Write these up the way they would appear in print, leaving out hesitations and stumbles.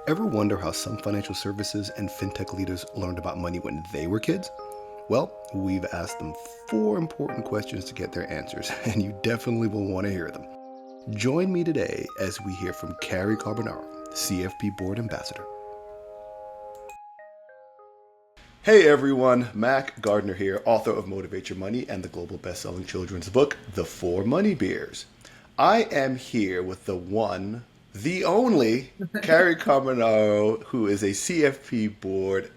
Ever wonder how some financial services and fintech leaders learned about money when they were kids? Well, we've asked them 4 important questions to get their answers, and you definitely will want to hear them. Join me today as we hear from Cary Carbonaro, CFP Board Ambassador. Hey everyone, Mac Gardner here, author of Motivate Your Money and the global best-selling children's book, The 4 Money Bears. I am here with the one, the only, Cary Carbonaro, who is a CFP Board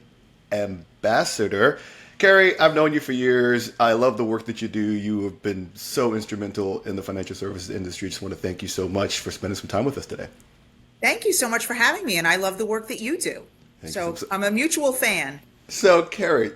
Ambassador. Cary, I've known you for years. I love the work that you do. You have been so instrumental in the financial services industry. Just want to thank you so much for spending some time with us today. Thank you so much for having me, and I love the work that you do. So I'm a mutual fan. So, Cary,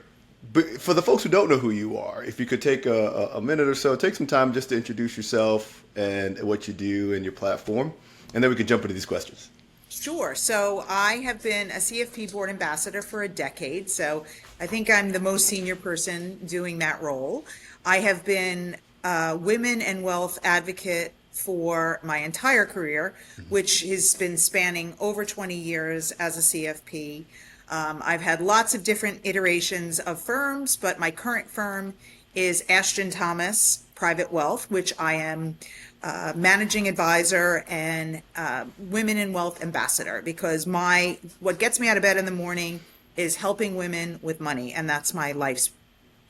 for the folks who don't know who you are, if you could take a minute or so, take some time just to introduce yourself and what you do and your platform, and then we can jump into these questions. Sure. So I have been a CFP board ambassador for a decade. So I think I'm the most senior person doing that role. I have been a women and wealth advocate for my entire career, which has been spanning over 20 years as a CFP. I've had lots of different iterations of firms, but my current firm is Ashton Thomas Private Wealth, which I am managing advisor and women in wealth ambassador, because what gets me out of bed in the morning is helping women with money, and that's my life's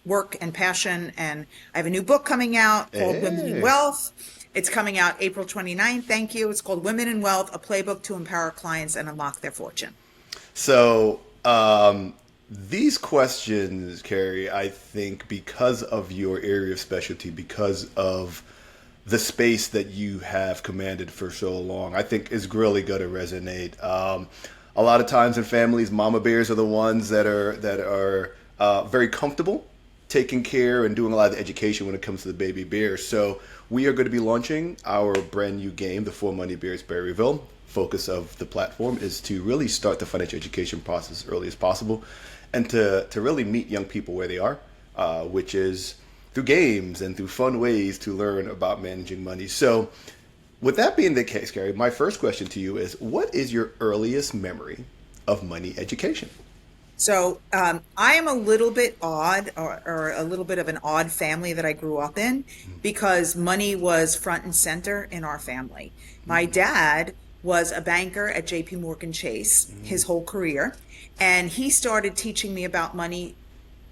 work and passion. And I have a new book coming out called Women in Wealth. It's coming out April 29th. Thank you. It's called Women in Wealth, a playbook to empower clients and unlock their fortune. So these questions, Cary, I think because of your area of specialty, because of the space that you have commanded for so long, I think is really going to resonate. A lot of times in families, mama bears are the ones that are very comfortable taking care and doing a lot of the education when it comes to the baby bears. So we are going to be launching our brand new game, the 4 Money Bears Berryville. Focus of the platform is to really start the financial education process as early as possible, and to really meet young people where they are, which is through games and through fun ways to learn about managing money. So with that being the case, Cary, my first question to you is, what is your earliest memory of money education? So I am a little bit odd, or a little bit of an odd family that I grew up in, because money was front and center in our family. My dad was a banker at JP Morgan Chase his whole career, and he started teaching me about money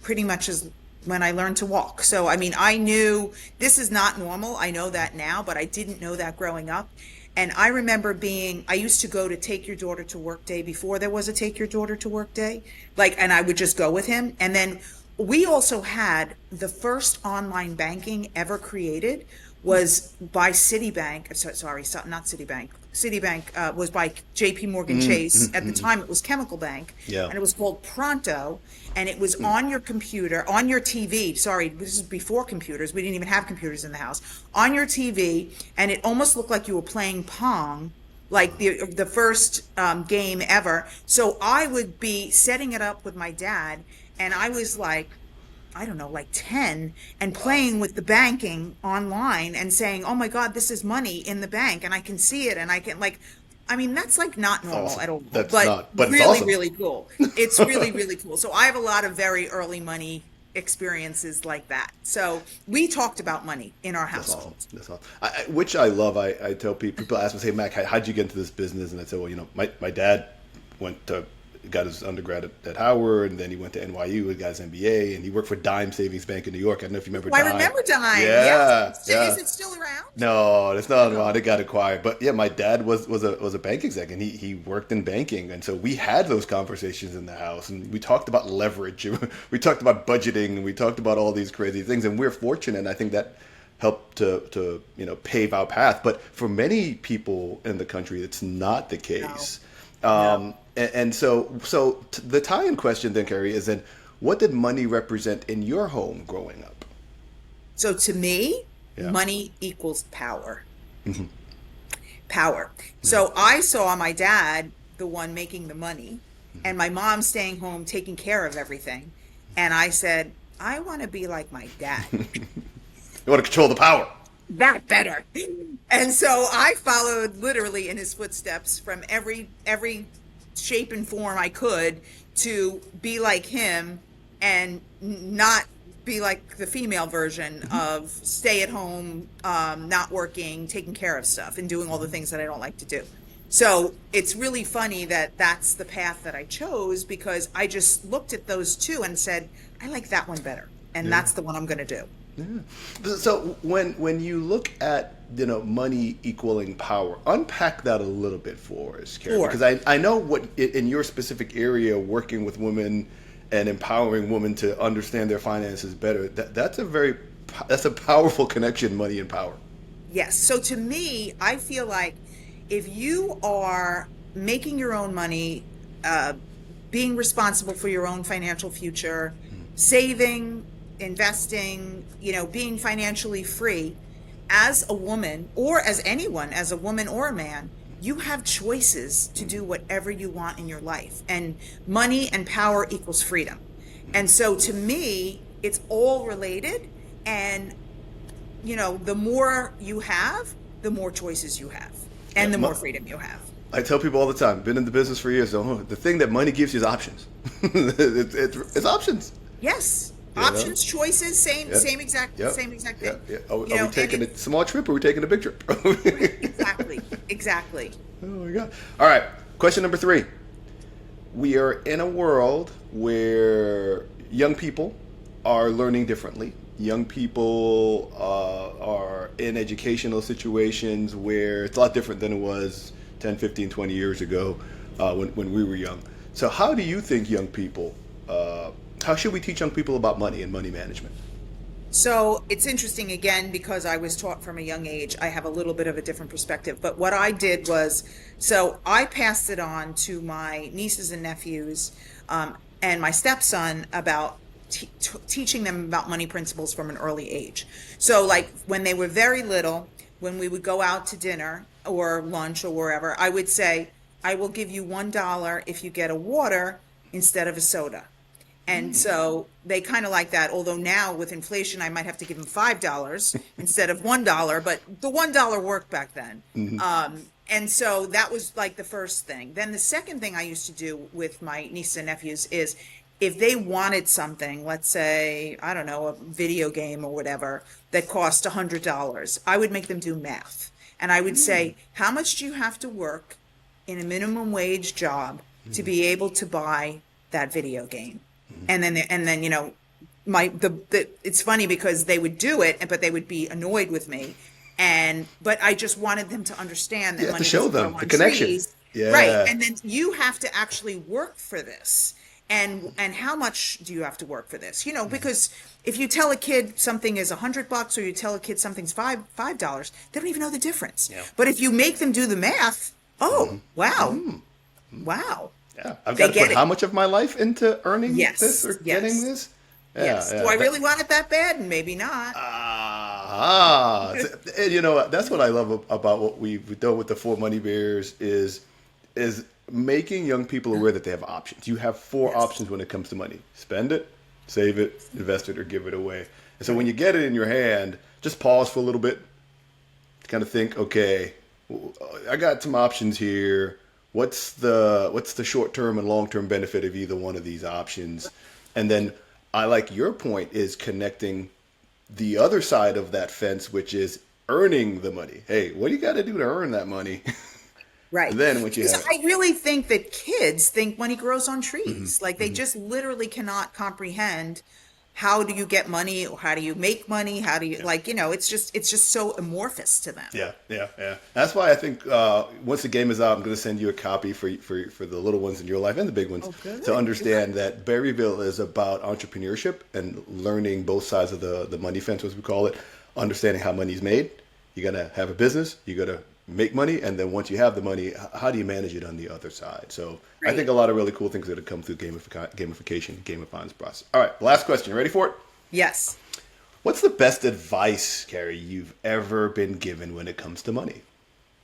pretty much as when I learned to walk. So I mean, I knew this is not normal. I know that now, but I didn't know that growing up. And I remember I used to go to Take Your Daughter to Work Day before there was a Take Your Daughter to Work Day. And I would just go with him. And then we also had the first online banking ever created was by Citibank. Sorry, not Citibank. Citibank was by JP Morgan Chase. At the time, it was Chemical Bank. Yeah. And it was called Pronto. And it was on your computer, on your TV. Sorry, this is before computers. We didn't even have computers in the house. On your TV. And it almost looked like you were playing Pong, like the first game ever. So I would be setting it up with my dad. And I was like, I don't know, like 10, and playing with the banking online and saying, oh my God, this is money in the bank and I can see it, and I can that's like not normal Awesome. at all. That's but not, but really, it's awesome. really cool. It's really, really cool. So I have a lot of very early money experiences like that. So we talked about money in our household. That's awesome. Which I love. I tell people ask me, say, Mac, how'd you get into this business? And I say, well, my dad got his undergrad at Howard, and then he went to NYU and got his MBA, and he worked for Dime Savings Bank in New York. I don't know if you remember Dime. I remember Dime. Yeah, Is it still around? No, it's not around. It got acquired. But yeah, my dad was a bank exec, and he worked in banking, and so we had those conversations in the house, and we talked about leverage, we talked about budgeting, and we talked about all these crazy things, and we're fortunate, and I think that helped to pave our path. But for many people in the country, it's not the case. No. And so the tie-in question then, Cary, is then, what did money represent in your home growing up? So to me, money equals power. Power. So I saw my dad, the one making the money, and my mom staying home taking care of everything. And I said, I want to be like my dad. You want to control the power. That better. And so I followed literally in his footsteps from every shape and form I could to be like him and not be like the female version of stay at home, not working, taking care of stuff and doing all the things that I don't like to do. So it's really funny that that's the path that I chose, because I just looked at those two and said, I like that one better. And that's the one I'm going to do. Yeah. So when you look at, money equaling power, unpack that a little bit for us, Cary, Sure. because I know what in your specific area, working with women and empowering women to understand their finances better, that's a powerful connection, money and power. Yes. So to me, I feel like if you are making your own money, being responsible for your own financial future, saving, investing, being financially free, as a woman, or as anyone, as a woman or a man, you have choices to do whatever you want in your life. And money and power equals freedom. And so to me, it's all related. And, the more you have, the more choices you have, and the more freedom you have. I tell people all the time, been in the business for years, the thing that money gives you is options. It's options. Yes. Options, choices, same exact thing. Yeah. Are we taking a small trip, or are we taking a big trip? Exactly. Oh my God. All right. Question number 3. We are in a world where young people are learning differently. Young people are in educational situations where it's a lot different than it was 10, 15, 20 years ago when we were young. So how do you think young people, how should we teach young people about money and money management? So it's interesting, again, because I was taught from a young age, I have a little bit of a different perspective. But what I did was, so I passed it on to my nieces and nephews and my stepson about teaching them about money principles from an early age. So like when they were very little, when we would go out to dinner or lunch or wherever, I would say, I will give you $1 if you get a water instead of a soda. And so they kind of like that. Although now with inflation, I might have to give them $5 instead of $1, but the $1 worked back then. And so that was like the first thing. Then the second thing I used to do with my nieces and nephews is if they wanted something, let's say, I don't know, a video game or whatever that cost $100, I would make them do math. And I would say, how much do you have to work in a minimum wage job to be able to buy that video game? And then it's funny because they would do it, but they would be annoyed with me. But I just wanted them to understand that You have money to show doesn't them grow the on connection. trees. Yeah. Right. And then you have to actually work for this. And how much do you have to work for this? Because if you tell a kid something is $100 or you tell a kid something's $5, they don't even know the difference. Yeah. But if you make them do the math, wow. Yeah, I've got to put how much of my life into earning this or getting this? Yeah, yes. Do I really want it that bad? And maybe not. And that's what I love about what we've done with the 4 Money Bears is making young people aware that they have options. You have 4 options when it comes to money: spend it, save it, invest it, or give it away. And so when you get it in your hand, just pause for a little bit, kind of think, okay, I got some options here. What's the short-term and long-term benefit of either one of these options? And then I like your point is connecting the other side of that fence, which is earning the money. Hey, what do you got to do to earn that money? Right. And then what you have. I really think that kids think money grows on trees. Like they just literally cannot comprehend how do you get money, or how do you make money? How do you it's just so amorphous to them. Yeah. That's why I think once the game is out, I'm going to send you a copy for the little ones in your life and the big ones to understand that Berryville is about entrepreneurship and learning both sides of the money fence, as we call it, understanding how money's made. You got to have a business. You got to make money, and then once you have the money, how do you manage it on the other side? So I think a lot of really cool things that have come through gamification, gamifying this process. All right, last question. Ready for it? Yes. What's the best advice, Cary, you've ever been given when it comes to money?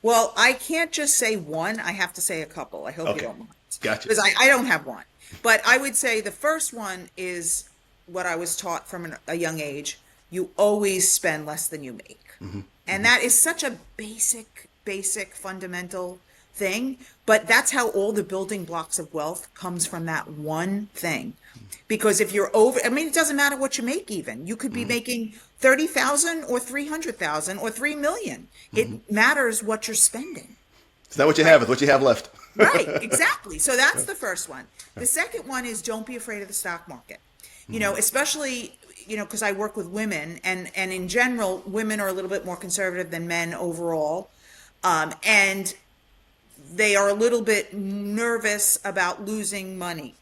Well, I can't just say one. I have to say a couple. I hope you don't mind. Gotcha. Because I don't have one. But I would say the first one is what I was taught from a young age. You always spend less than you make. And that is such a basic fundamental thing, but that's how all the building blocks of wealth comes from that one thing. Because if you're over, I mean, it doesn't matter what you make even. You could be making 30,000 or 300,000 or 3 million. It matters what you're spending. It's not what you have, it's what you have left. Right, exactly. So that's the first one. The second one is don't be afraid of the stock market. You know, especially, you know, because I work with women, and in general, women are a little bit more conservative than men overall. And they are a little bit nervous about losing money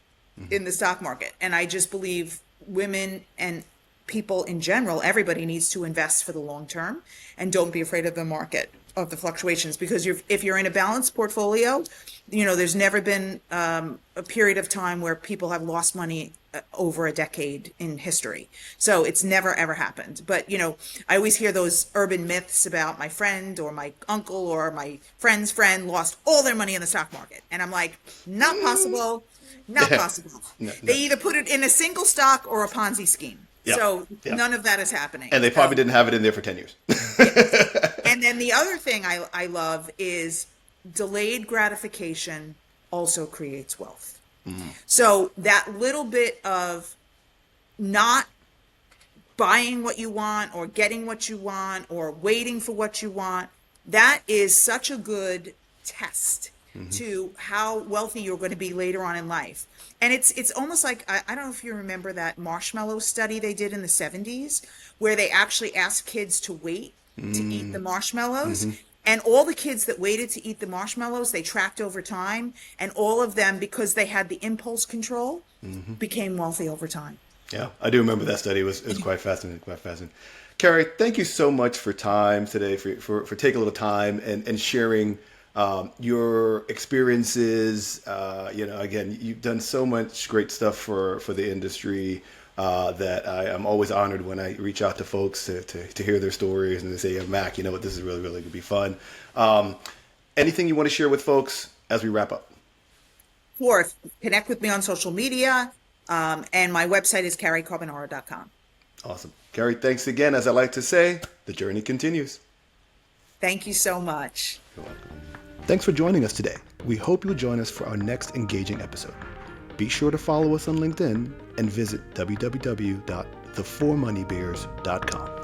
in the stock market. And I just believe women and people in general, everybody needs to invest for the long term, and don't be afraid of the market, of the fluctuations, because if you're in a balanced portfolio, you know, there's never been a period of time where people have lost money over a decade in history. So it's never ever happened. But, you know, I always hear those urban myths about my friend or my uncle or my friend's friend lost all their money in the stock market. And I'm like, not possible, not possible. No. They either put it in a single stock or a Ponzi scheme. Yeah. So Yeah. none of that is happening. And they probably didn't have it in there for 10 years. And then the other thing I love is delayed gratification also creates wealth. So that little bit of not buying what you want or getting what you want or waiting for what you want, that is such a good test to how wealthy you're going to be later on in life. And it's almost like, I don't know if you remember that marshmallow study they did in the 70s, where they actually asked kids to wait to eat the marshmallows. And all the kids that waited to eat the marshmallows, they tracked over time, and all of them, because they had the impulse control, became wealthy over time. Yeah, I do remember that study. It was quite fascinating, quite fascinating. Cary, thank you so much for time today, for taking a little time and sharing your experiences. You know, again, you've done so much great stuff for the industry that I'm always honored when I reach out to folks to hear their stories and they say, yeah, Mac, you know what, this is really, really going to be fun. Anything you want to share with folks as we wrap up? Fourth, connect with me on social media, and my website is carycarbonaro.com. Awesome. Cary, thanks again. As I like to say, the journey continues. Thank you so much. You're welcome. Thanks for joining us today. We hope you'll join us for our next engaging episode. Be sure to follow us on LinkedIn and visit www.the4moneybears.com.